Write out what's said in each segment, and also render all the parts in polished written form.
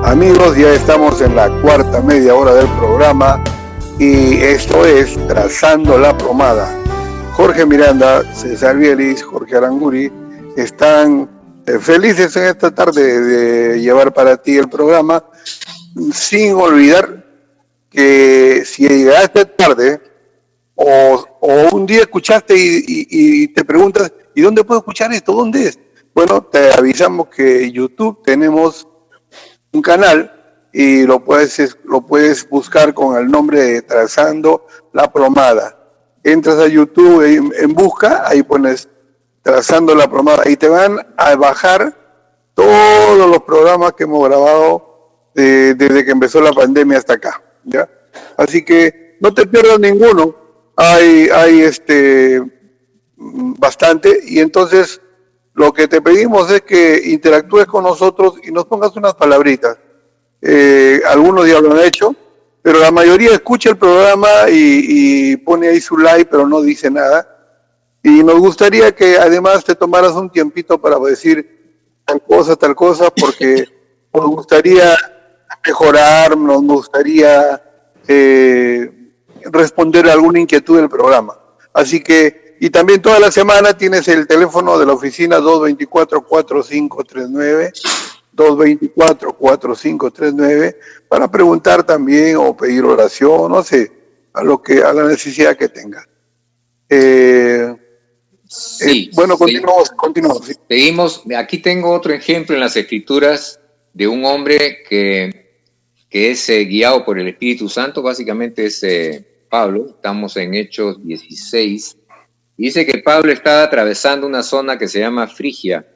Amigos, ya estamos en la cuarta media hora del programa y esto es Trazando la Plomada. Jorge Miranda, César Bielis, Jorge Aranguri están felices en esta tarde de llevar para ti el programa, sin olvidar que si llegaste tarde o un día escuchaste y te preguntas, ¿y dónde puedo escuchar esto? ¿Dónde es? Bueno, te avisamos que en YouTube tenemos un canal y lo puedes buscar con el nombre de Trazando la Plomada. Entras a YouTube en busca, ahí pones Trazando la Plomada y te van a bajar todos los programas que hemos grabado desde que empezó la pandemia hasta acá, ¿ya? Así que no te pierdas ninguno, hay bastante, y entonces lo que te pedimos es que interactúes con nosotros y nos pongas unas palabritas. Algunos ya lo han hecho, pero la mayoría escucha el programa y pone ahí su like, pero no dice nada. Y nos gustaría que además te tomaras un tiempito para decir tal cosa, porque nos gustaría mejorar, nos gustaría responder a alguna inquietud del programa. Así que, y también toda la semana tienes el teléfono de la oficina 224-4539, 224-4539, para preguntar también o pedir oración, no sé, a la necesidad que tengas. Bueno, continuamos. Sí. Seguimos. Aquí tengo otro ejemplo en las Escrituras de un hombre que es guiado por el Espíritu Santo. Básicamente es Pablo. Estamos en Hechos 16. Dice que Pablo estaba atravesando una zona que se llama Frigia,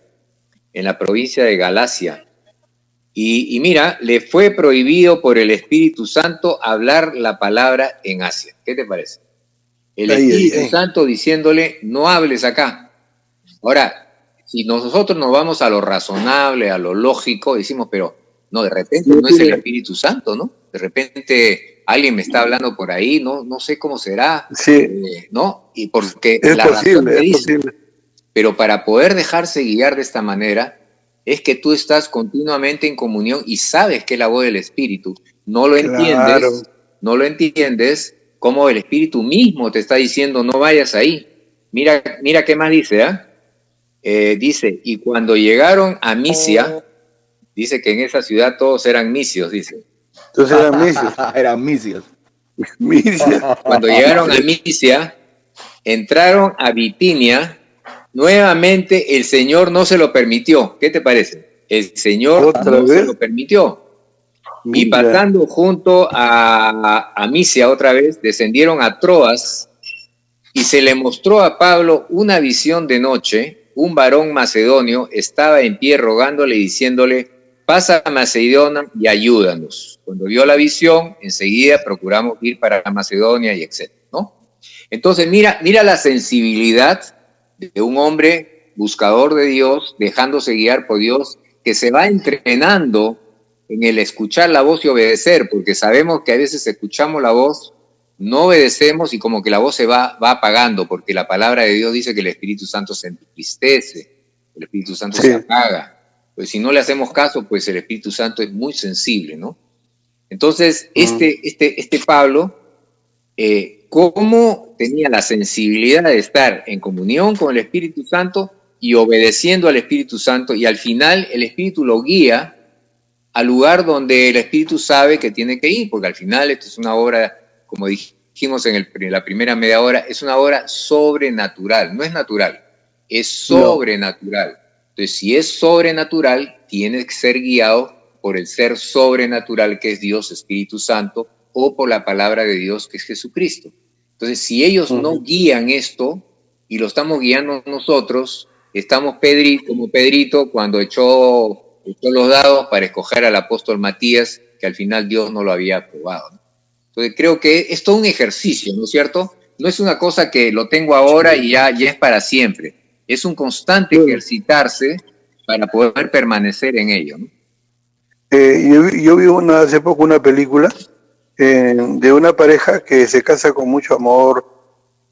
en la provincia de Galacia. Y mira, le fue prohibido por el Espíritu Santo hablar la palabra en Asia. ¿Qué te parece? El Espíritu Santo diciéndole, no hables acá. Ahora, si nosotros nos vamos a lo razonable, a lo lógico, decimos, pero no, de repente no es el Espíritu Santo, ¿no? De repente alguien me está hablando por ahí, no sé cómo será, ¿no? Y porque es la posible, razón te dice, posible. Pero para poder dejarse guiar de esta manera, es que tú estás continuamente en comunión y sabes que es la voz del Espíritu. No lo entiendes, como el Espíritu mismo te está diciendo, no vayas ahí. Mira qué más dice, dice, y cuando llegaron a Misia, dice que en esa ciudad todos eran misios, dice. Entonces eran misios. Eran misios. Cuando llegaron a Misia, entraron a Bitinia. Nuevamente el Señor no se lo permitió. ¿Qué te parece? El Señor no se lo permitió. Mira. Y pasando junto a Misia otra vez, descendieron a Troas y se le mostró a Pablo una visión de noche. Un varón macedonio estaba en pie rogándole y diciéndole, pasa a Macedonia y ayúdanos. Cuando vio la visión, enseguida procuramos ir para Macedonia y etcétera, ¿no? Entonces mira la sensibilidad de un hombre buscador de Dios, dejándose guiar por Dios, que se va entrenando en el escuchar la voz y obedecer, porque sabemos que a veces escuchamos la voz, no obedecemos y como que la voz se va apagando, porque la palabra de Dios dice que el Espíritu Santo se entristece, el Espíritu Santo se apaga. Pues si no le hacemos caso, pues el Espíritu Santo es muy sensible, ¿no? Entonces, este Pablo, ¿cómo tenía la sensibilidad de estar en comunión con el Espíritu Santo y obedeciendo al Espíritu Santo? Y al final el Espíritu lo guía al lugar donde el Espíritu sabe que tiene que ir, porque al final esto es una obra, como dijimos en la primera media hora, es una obra sobrenatural, no es natural, es sobrenatural. Entonces, si es sobrenatural, tiene que ser guiado por el ser sobrenatural que es Dios, Espíritu Santo, o por la palabra de Dios que es Jesucristo. Entonces, si ellos no guían esto, y lo estamos guiando nosotros, estamos como Pedrito cuando echó los dados para escoger al apóstol Matías, que al final Dios no lo había aprobado, ¿no? Entonces, creo que es todo un ejercicio, ¿no es cierto? No es una cosa que lo tengo ahora y ya es para siempre. Es un constante ejercitarse para poder permanecer en ello, ¿no? Yo vi hace poco una película de una pareja que se casa con mucho amor,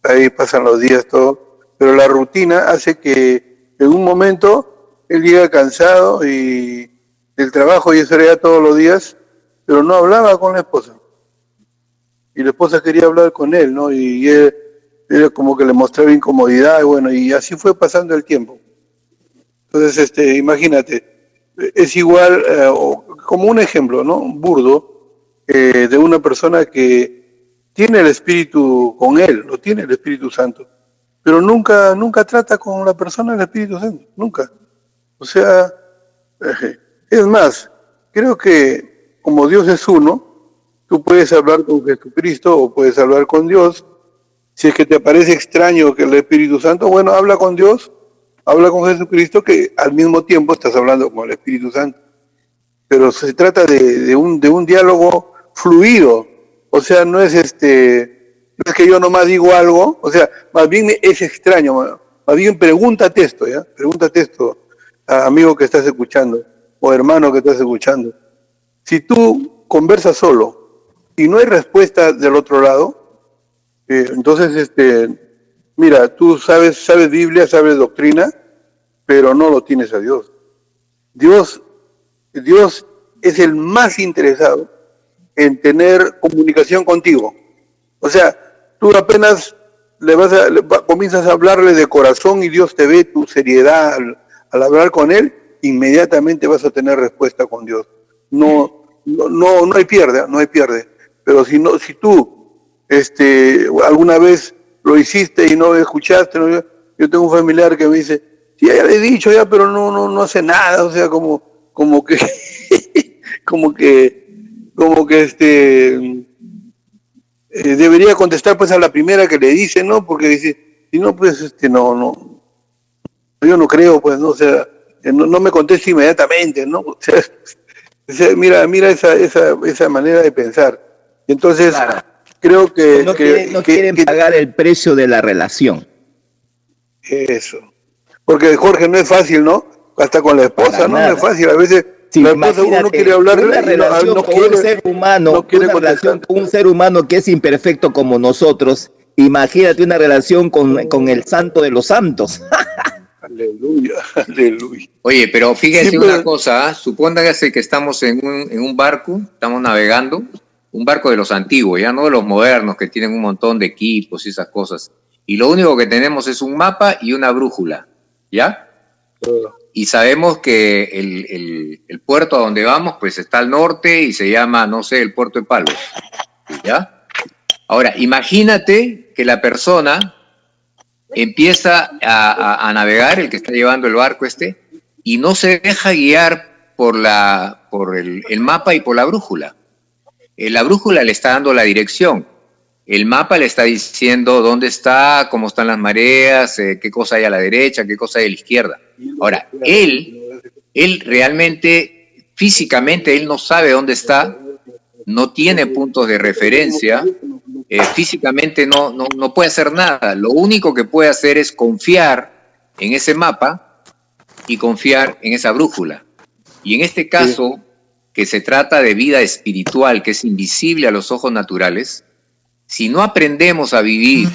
ahí pasan los días, todo, pero la rutina hace que en un momento él llega cansado y el trabajo y eso era ya todos los días, pero no hablaba con la esposa. Y la esposa quería hablar con él, ¿no? Y él como que le mostraba incomodidad, y bueno, y así fue pasando el tiempo. Entonces, imagínate, es igual, como un ejemplo, ¿no? Burdo, de una persona que tiene el Espíritu con él, lo tiene el Espíritu Santo, pero nunca trata con la persona del Espíritu Santo, nunca. O sea, es más, creo que como Dios es uno, tú puedes hablar con Jesucristo o puedes hablar con Dios. Si es que te parece extraño que el Espíritu Santo, bueno, habla con Dios, habla con Jesucristo, que al mismo tiempo estás hablando con el Espíritu Santo. Pero se trata de un diálogo fluido. O sea, no es no es que yo nomás digo algo, o sea, más bien es extraño. Más bien pregúntate esto, ¿ya? Pregúntate esto, amigo que estás escuchando, o hermano que estás escuchando. Si tú conversas solo y no hay respuesta del otro lado, entonces, mira, tú sabes Biblia, sabes doctrina, pero no lo tienes a Dios. Dios es el más interesado en tener comunicación contigo. O sea, tú apenas comienzas a hablarle de corazón y Dios te ve tu seriedad al hablar con Él, inmediatamente vas a tener respuesta con Dios. No hay pierde, no hay pierde. Pero si tú alguna vez lo hiciste y no escuchaste, ¿no? Yo tengo un familiar que me dice, sí, ya le he dicho ya, pero no hace nada, o sea, como que como que debería contestar pues a la primera que le dice, ¿no? Porque dice, si no, pues no, yo no creo, pues, no, o sea, no me conteste inmediatamente, ¿no? O sea, mira esa manera de pensar. Entonces, claro, creo que no quieren pagar el precio de la relación. Eso. Porque, Jorge, no es fácil, ¿no? Hasta con la esposa, ¿no? No es fácil. A veces sí, la esposa uno quiere hablarle una relación con un ser humano, una relación con un ser humano que es imperfecto como nosotros. Imagínate una relación con el santo de los santos. Aleluya, aleluya. Oye, pero fíjense una cosa, supóngase que estamos en un barco, estamos navegando, un barco de los antiguos, ya no de los modernos que tienen un montón de equipos y esas cosas. Y lo único que tenemos es un mapa y una brújula, ¿ya? Y sabemos que el puerto a donde vamos pues está al norte y se llama, no sé, el puerto de Palos, ¿ya? Ahora, imagínate que la persona empieza a navegar, el que está llevando el barco y no se deja guiar por el mapa y por la brújula. La brújula le está dando la dirección. El mapa le está diciendo dónde está, cómo están las mareas, qué cosa hay a la derecha, qué cosa hay a la izquierda. Ahora, él realmente, físicamente, él no sabe dónde está, no tiene puntos de referencia, físicamente no puede hacer nada. Lo único que puede hacer es confiar en ese mapa y confiar en esa brújula. Y en este caso, que se trata de vida espiritual, que es invisible a los ojos naturales, si no aprendemos a vivir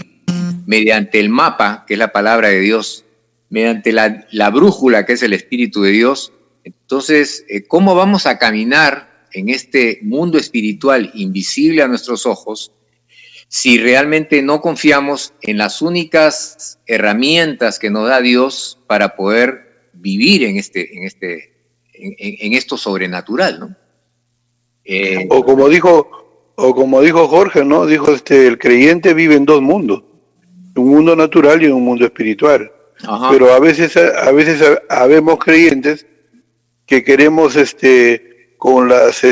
mediante el mapa, que es la palabra de Dios, mediante la brújula, que es el Espíritu de Dios, entonces, ¿cómo vamos a caminar en este mundo espiritual invisible a nuestros ojos si realmente no confiamos en las únicas herramientas que nos da Dios para poder vivir en esto sobrenatural, ¿no? O como dijo Jorge, ¿no? Dijo el creyente vive en dos mundos, un mundo natural y un mundo espiritual. Ajá. Pero a veces habemos creyentes que queremos con las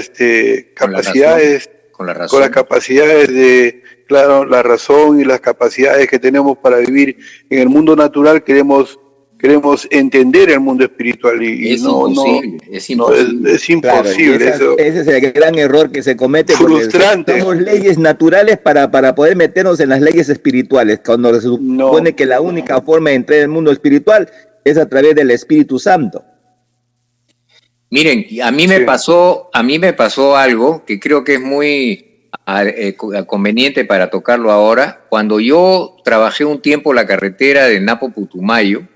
capacidades, con las capacidades de, claro, la razón y las capacidades que tenemos para vivir en el mundo natural, queremos entender el mundo espiritual y es imposible. Claro, ese es el gran error que se comete. Frustrante. Tenemos leyes naturales para poder meternos en las leyes espirituales, cuando se supone que la única forma de entrar en el mundo espiritual es a través del Espíritu Santo. Miren, a mí me pasó algo que creo que es muy conveniente para tocarlo ahora. Cuando yo trabajé un tiempo la carretera de Napo-Putumayo,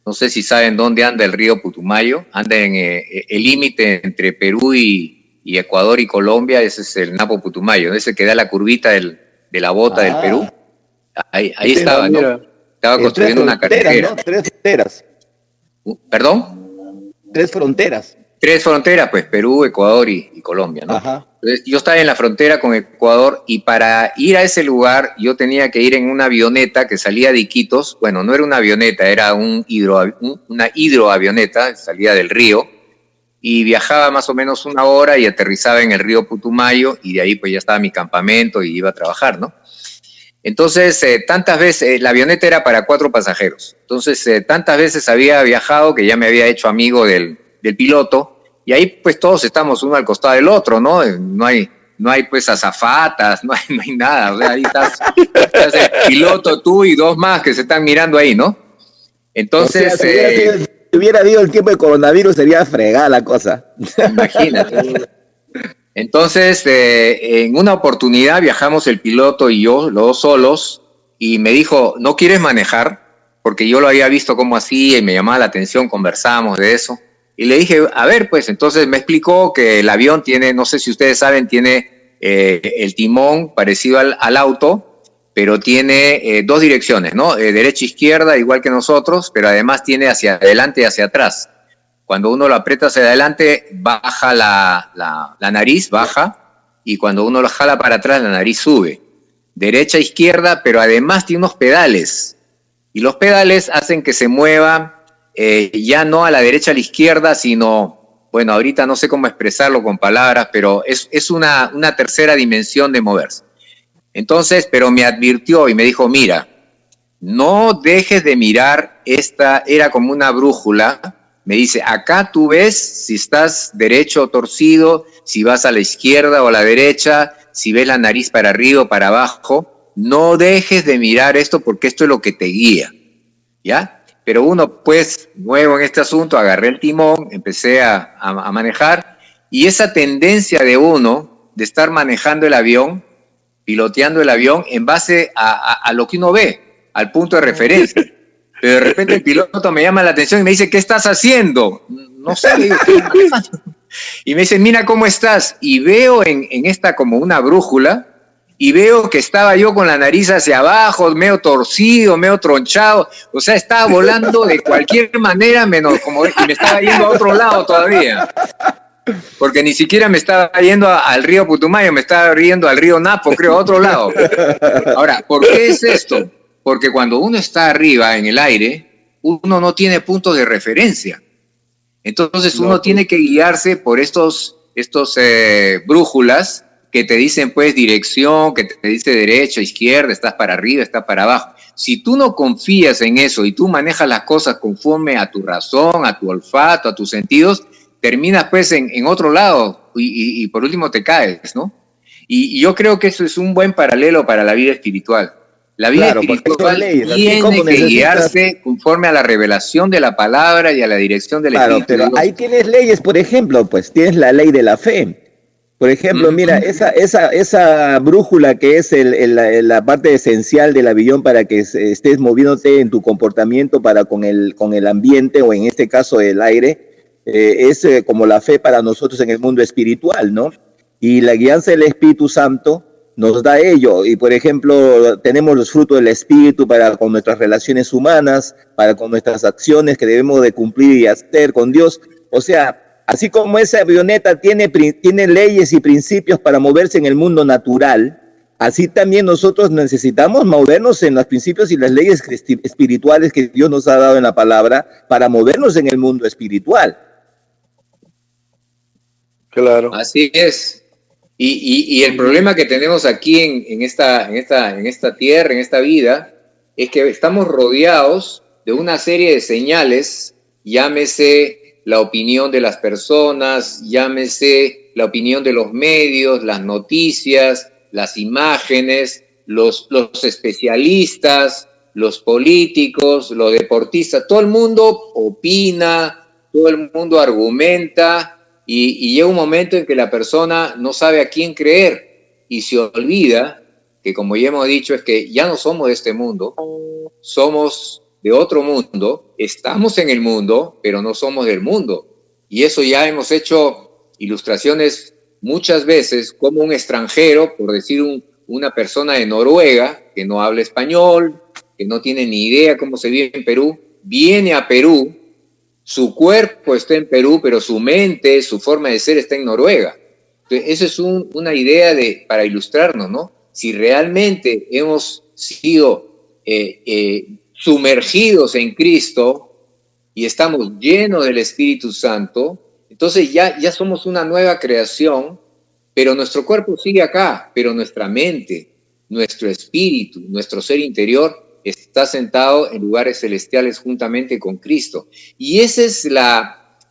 No sé si saben dónde anda el río Putumayo. Anda en el límite entre Perú y Ecuador y Colombia. Ese es el Napo Putumayo. Ese que da la curvita de la bota del Perú. Ahí estaba, ¿no? Estaba construyendo una carretera. ¿No? 3 fronteras. ¿Perdón? 3 fronteras. 3 fronteras, pues, Perú, Ecuador y Colombia, ¿no? Ajá. Entonces, yo estaba en la frontera con Ecuador y para ir a ese lugar yo tenía que ir en una avioneta que salía de Iquitos. Bueno, no era una avioneta, era una hidroavioneta, salía del río y viajaba más o menos 1 hora y aterrizaba en el río Putumayo y de ahí pues ya estaba mi campamento y iba a trabajar, ¿no? Entonces, tantas veces, la avioneta era para 4 pasajeros. Entonces, tantas veces había viajado que ya me había hecho amigo del piloto. Y ahí pues todos estamos uno al costado del otro, ¿no? No hay pues azafatas, no hay nada. O sea, ahí estás el piloto, tú y 2 más que se están mirando ahí, ¿no? Entonces... O sea, si hubiera habido el tiempo de coronavirus sería fregada la cosa. Imagínate. Entonces, en una oportunidad viajamos el piloto y yo, los 2 solos, y me dijo, ¿no quieres manejar? Porque yo lo había visto cómo hacía y me llamaba la atención, conversamos de eso. Y le dije, a ver, pues, entonces me explicó que el avión tiene, no sé si ustedes saben, tiene el timón parecido al auto, pero tiene 2 direcciones, ¿no? Derecha e izquierda, igual que nosotros, pero además tiene hacia adelante y hacia atrás. Cuando uno lo aprieta hacia adelante, baja la nariz, baja, y cuando uno lo jala para atrás, la nariz sube. Derecha e izquierda, pero además tiene unos pedales. Y los pedales hacen que se mueva ya no a la derecha a la izquierda, sino, bueno, ahorita no sé cómo expresarlo con palabras, pero es una tercera dimensión de moverse. Entonces, pero me advirtió y me dijo, mira, no dejes de mirar era como una brújula. Me dice, acá tú ves si estás derecho o torcido, si vas a la izquierda o a la derecha, si ves la nariz para arriba o para abajo. No dejes de mirar esto porque esto es lo que te guía, ¿ya? Pero uno, pues, nuevo en este asunto, agarré el timón, empecé a manejar, y esa tendencia de uno de estar manejando el avión, piloteando el avión, en base a lo que uno ve, al punto de referencia. Pero de repente el piloto me llama la atención y me dice, ¿qué estás haciendo? No sé, le digo, ¿qué pasa? Y me dice, mira cómo estás. Y veo en esta como una brújula, y veo que estaba yo con la nariz hacia abajo, medio torcido, medio tronchado. O sea, estaba volando de cualquier manera, menos como, y me estaba yendo a otro lado todavía. Porque ni siquiera me estaba yendo al río Putumayo, me estaba yendo al río Napo, creo, a otro lado. Ahora, ¿por qué es esto? Porque cuando uno está arriba en el aire, uno no tiene puntos de referencia. Entonces uno tiene que guiarse por estos brújulas que te dicen pues dirección, que te dice derecha, izquierda, estás para arriba, estás para abajo. Si tú no confías en eso y tú manejas las cosas conforme a tu razón, a tu olfato, a tus sentidos, terminas pues en otro lado y por último te caes, ¿no? Y yo creo que eso es un buen paralelo para la vida espiritual. La vida espiritual tiene que guiarse conforme a la revelación de la palabra y a la dirección del Espíritu. Pero ahí tienes leyes, por ejemplo, pues tienes la ley de la fe. Por ejemplo, mira, esa brújula que es la parte esencial del avión para que estés moviéndote en tu comportamiento para con el ambiente o en este caso el aire, es como la fe para nosotros en el mundo espiritual, ¿no? Y la guianza del Espíritu Santo nos da ello, y por ejemplo tenemos los frutos del Espíritu para con nuestras relaciones humanas, para con nuestras acciones que debemos de cumplir y hacer con Dios. O sea, así como esa avioneta tiene leyes y principios para moverse en el mundo natural, así también nosotros necesitamos movernos en los principios y las leyes espirituales que Dios nos ha dado en la palabra para movernos en el mundo espiritual. Claro. Así es. Y el problema que tenemos aquí en esta tierra, en esta vida, es que estamos rodeados de una serie de señales, llámese la opinión de las personas, llámese la opinión de los medios, las noticias, las imágenes, los especialistas, los políticos, los deportistas. Todo el mundo opina, todo el mundo argumenta, y llega un momento en que la persona no sabe a quién creer y se olvida que, como ya hemos dicho, es que ya no somos de este mundo, somos de otro mundo, estamos en el mundo, pero no somos del mundo. Y eso ya hemos hecho ilustraciones muchas veces, como un extranjero, por decir una persona de Noruega, que no habla español, que no tiene ni idea cómo se vive en Perú, viene a Perú, su cuerpo está en Perú, pero su mente, su forma de ser está en Noruega. Entonces, eso es una idea para ilustrarnos, ¿no? Si realmente hemos sido sumergidos en Cristo y estamos llenos del Espíritu Santo, entonces ya somos una nueva creación, pero nuestro cuerpo sigue acá, pero nuestra mente, nuestro espíritu, nuestro ser interior está sentado en lugares celestiales juntamente con Cristo. Y esa es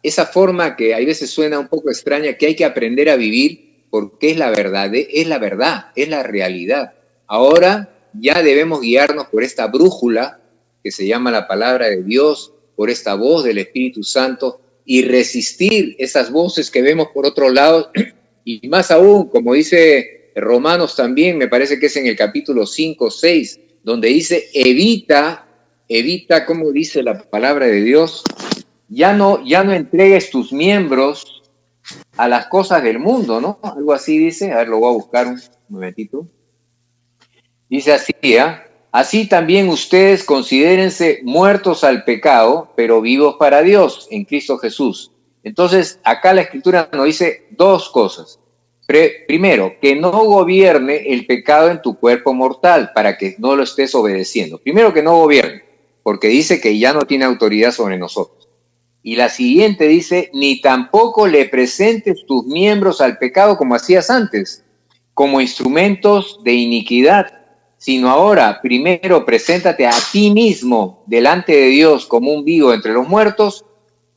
esa forma que a veces suena un poco extraña, que hay que aprender a vivir, porque es la verdad, es la realidad. Ahora ya debemos guiarnos por esta brújula que se llama la palabra de Dios, por esta voz del Espíritu Santo, y resistir esas voces que vemos por otro lado, y más aún, como dice Romanos también, me parece que es en el capítulo 5, 6, donde dice, evita, como dice la palabra de Dios, ya no entregues tus miembros a las cosas del mundo, ¿no? Algo así dice, a ver, lo voy a buscar un momentito. Dice así, así también ustedes considérense muertos al pecado, pero vivos para Dios en Cristo Jesús. Entonces, acá la Escritura nos dice dos cosas. Primero, que no gobierne el pecado en tu cuerpo mortal para que no lo estés obedeciendo. Primero, que no gobierne, porque dice que ya no tiene autoridad sobre nosotros. Y la siguiente dice, ni tampoco le presentes tus miembros al pecado como hacías antes, como instrumentos de iniquidad, sino ahora, primero, preséntate a ti mismo delante de Dios como un vivo entre los muertos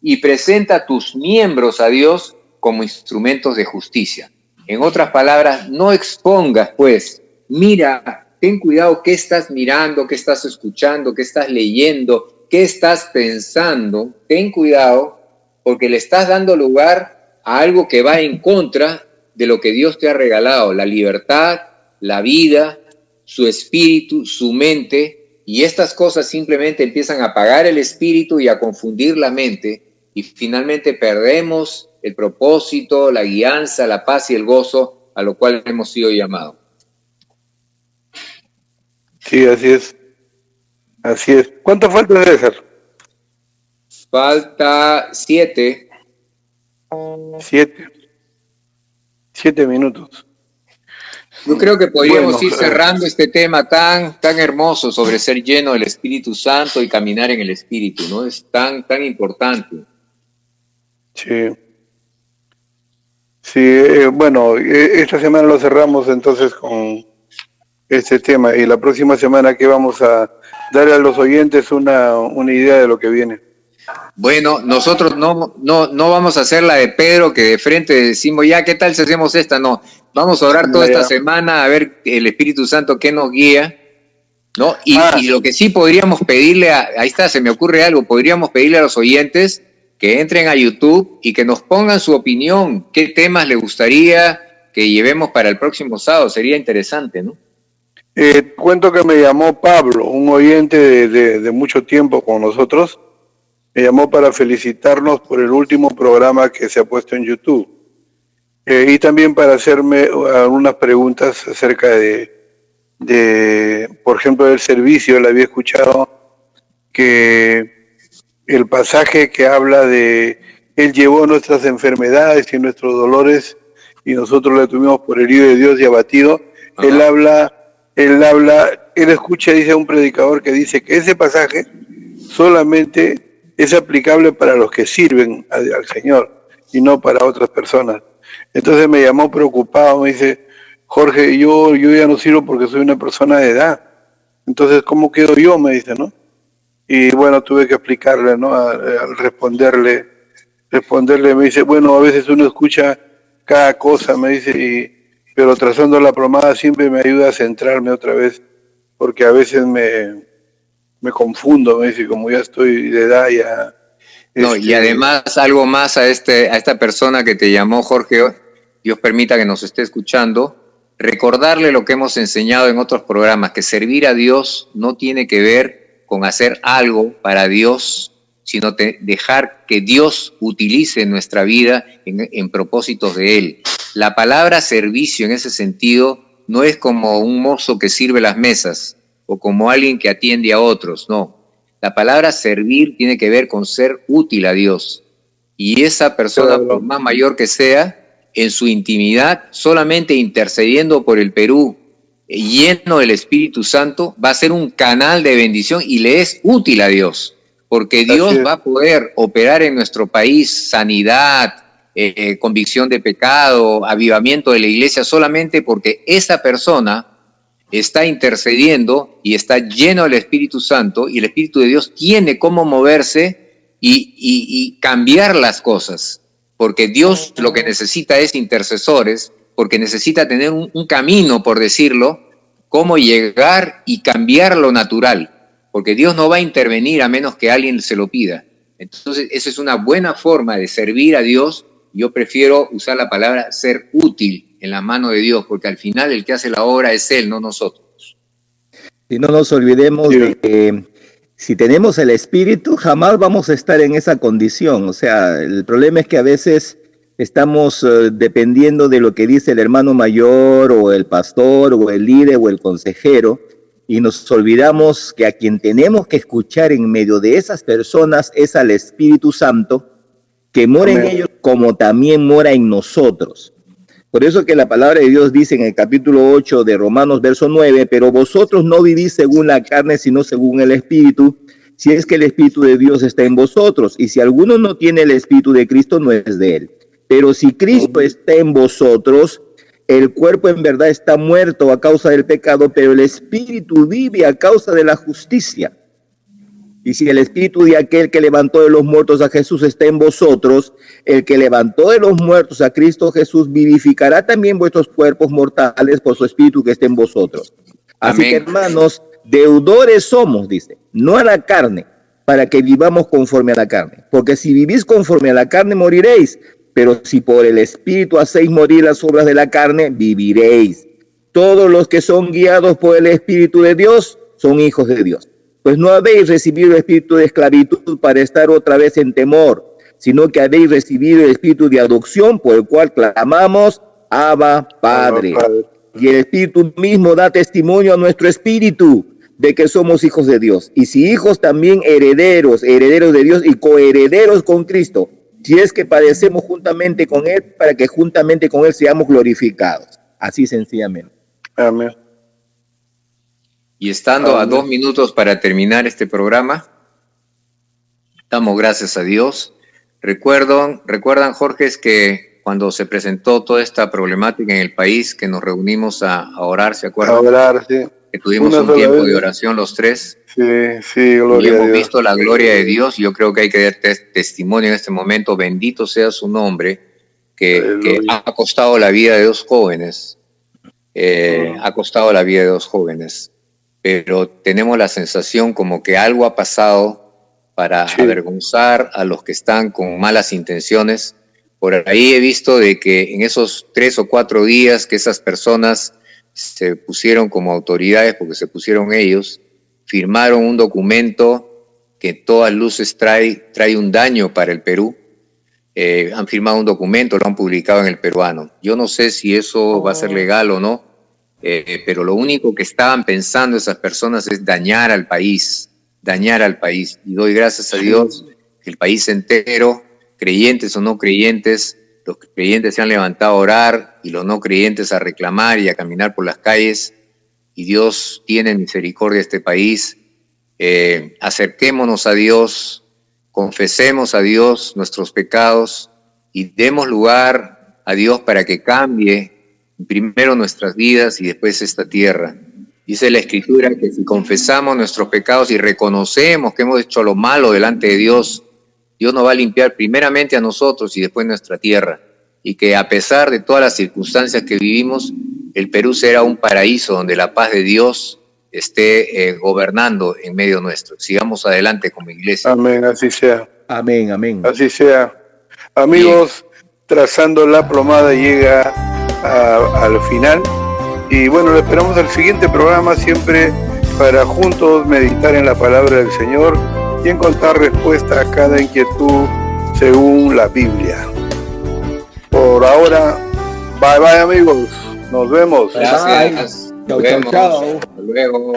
y presenta tus miembros a Dios como instrumentos de justicia. En otras palabras, no expongas, pues, mira, ten cuidado qué estás mirando, qué estás escuchando, qué estás leyendo, qué estás pensando. Ten cuidado porque le estás dando lugar a algo que va en contra de lo que Dios te ha regalado, la libertad, la vida, su espíritu, su mente, y estas cosas simplemente empiezan a apagar el espíritu y a confundir la mente, y finalmente perdemos el propósito, la guianza, la paz y el gozo a lo cual hemos sido llamados. Sí, así es. Así es. ¿Cuánto falta, César? Falta 7. 7 minutos. Yo creo que podríamos ir cerrando este tema tan hermoso sobre ser lleno del Espíritu Santo y caminar en el Espíritu, ¿no? Es tan importante. Sí. Sí, bueno, esta semana lo cerramos entonces con este tema y la próxima semana que vamos a darle a los oyentes una idea de lo que viene. Bueno, nosotros no vamos a hacer la de Pedro, que de frente decimos, ya, ¿qué tal si hacemos esta? No, vamos a orar toda esta semana a ver el Espíritu Santo que nos guía, ¿no? Y lo que sí podríamos pedirle, ahí está, se me ocurre algo, podríamos pedirle a los oyentes que entren a YouTube y que nos pongan su opinión, qué temas les gustaría que llevemos para el próximo sábado, sería interesante, ¿no? Cuento que me llamó Pablo, un oyente de mucho tiempo con nosotros, me llamó para felicitarnos por el último programa que se ha puesto en YouTube y también para hacerme algunas preguntas acerca de, por ejemplo, del servicio. Le había escuchado que el pasaje que habla de Él llevó nuestras enfermedades y nuestros dolores y nosotros le tuvimos por herido de Dios y abatido. Ajá. Él escucha, dice a un predicador que dice que ese pasaje solamente es aplicable para los que sirven al Señor y no para otras personas. Entonces me llamó preocupado, me dice, Jorge, yo ya no sirvo porque soy una persona de edad. Entonces, ¿cómo quedo yo? Me dice, ¿no? Y bueno, tuve que explicarle, ¿no? Al responderle, me dice, bueno, a veces uno escucha cada cosa, me dice, pero trazando la plomada siempre me ayuda a centrarme otra vez, porque a veces me confundo, me dice, como ya estoy de edad ya. No, y además algo más a esta persona que te llamó, Jorge, Dios permita que nos esté escuchando, recordarle lo que hemos enseñado en otros programas, que servir a Dios no tiene que ver con hacer algo para Dios sino dejar que Dios utilice nuestra vida en propósitos de Él. La palabra servicio en ese sentido no es como un mozo que sirve las mesas o como alguien que atiende a otros, no. La palabra servir tiene que ver con ser útil a Dios. Y esa persona, por más mayor que sea, en su intimidad, solamente intercediendo por el Perú, lleno del Espíritu Santo, va a ser un canal de bendición y le es útil a Dios, porque Dios va a poder operar en nuestro país sanidad, convicción de pecado, avivamiento de la iglesia, solamente porque esa persona está intercediendo y está lleno del Espíritu Santo, y el Espíritu de Dios tiene cómo moverse y cambiar las cosas, porque Dios lo que necesita es intercesores, porque necesita tener un camino, por decirlo, cómo llegar y cambiar lo natural, porque Dios no va a intervenir a menos que alguien se lo pida. Entonces, esa es una buena forma de servir a Dios. Yo prefiero usar la palabra ser útil en la mano de Dios, porque al final el que hace la obra es Él, no nosotros. Y no nos olvidemos de que si tenemos el Espíritu, jamás vamos a estar en esa condición. O sea, el problema es que a veces estamos dependiendo de lo que dice el hermano mayor o el pastor o el líder o el consejero, y nos olvidamos que a quien tenemos que escuchar en medio de esas personas es al Espíritu Santo, que mora en ellos como también mora en nosotros. Por eso que la palabra de Dios dice en el capítulo 8 de Romanos, verso 9, pero vosotros no vivís según la carne, sino según el Espíritu, si es que el Espíritu de Dios está en vosotros, y si alguno no tiene el Espíritu de Cristo, no es de él. Pero si Cristo está en vosotros, el cuerpo en verdad está muerto a causa del pecado, pero el Espíritu vive a causa de la justicia. Y si el Espíritu de aquel que levantó de los muertos a Jesús está en vosotros, el que levantó de los muertos a Cristo Jesús vivificará también vuestros cuerpos mortales por su Espíritu que está en vosotros. Así que, hermanos, deudores somos, dice, no a la carne, para que vivamos conforme a la carne. Porque si vivís conforme a la carne, moriréis. Pero si por el Espíritu hacéis morir las obras de la carne, viviréis. Todos los que son guiados por el Espíritu de Dios son hijos de Dios. Pues no habéis recibido el espíritu de esclavitud para estar otra vez en temor, sino que habéis recibido el espíritu de adopción, por el cual clamamos, Abba, Padre. Y el Espíritu mismo da testimonio a nuestro espíritu de que somos hijos de Dios. Y si hijos, también herederos, herederos de Dios y coherederos con Cristo, si es que padecemos juntamente con Él, para que juntamente con Él seamos glorificados. Así sencillamente. Amén. Y estando a 2 minutos para terminar este programa, damos gracias a Dios. Recuerdan, Jorge, es que cuando se presentó toda esta problemática en el país, que nos reunimos a orar, ¿se acuerdan? A orar, sí. Que tuvimos un tiempo de oración los tres. Sí, gloria y hemos a Dios. visto la gloria de Dios. Yo creo que hay que dar testimonio en este momento. Bendito sea su nombre, que ha costado la vida de 2 jóvenes. Ha costado la vida de 2 jóvenes. Pero tenemos la sensación como que algo ha pasado para avergonzar a los que están con malas intenciones. Por ahí he visto de que en esos 3 o 4 días que esas personas se pusieron como autoridades, porque se pusieron ellos, firmaron un documento que todas luces trae un daño para el Perú. Han firmado un documento, lo han publicado en El Peruano. Yo no sé si eso va a ser legal o no, pero lo único que estaban pensando esas personas es dañar al país. Y doy gracias a Dios que el país entero, creyentes o no creyentes, los creyentes se han levantado a orar y los no creyentes a reclamar y a caminar por las calles. Y Dios tiene misericordia de este país. Acerquémonos a Dios, confesemos a Dios nuestros pecados y demos lugar a Dios para que cambie primero nuestras vidas y después esta tierra. Dice la Escritura que si confesamos nuestros pecados y reconocemos que hemos hecho lo malo delante de Dios, Dios nos va a limpiar primeramente a nosotros y después nuestra tierra. Y que a pesar de todas las circunstancias que vivimos, el Perú será un paraíso donde la paz de Dios esté gobernando en medio nuestro. Sigamos adelante como iglesia. Amén, así sea. Amén, amén. Así sea. Amigos, Trazando la Plomada llega al final. Y bueno, lo esperamos al siguiente programa, siempre para juntos meditar en la palabra del Señor y encontrar respuesta a cada inquietud según la Biblia. Por ahora, bye bye amigos, nos vemos. Gracias. Nos vemos. Chau. Hasta luego.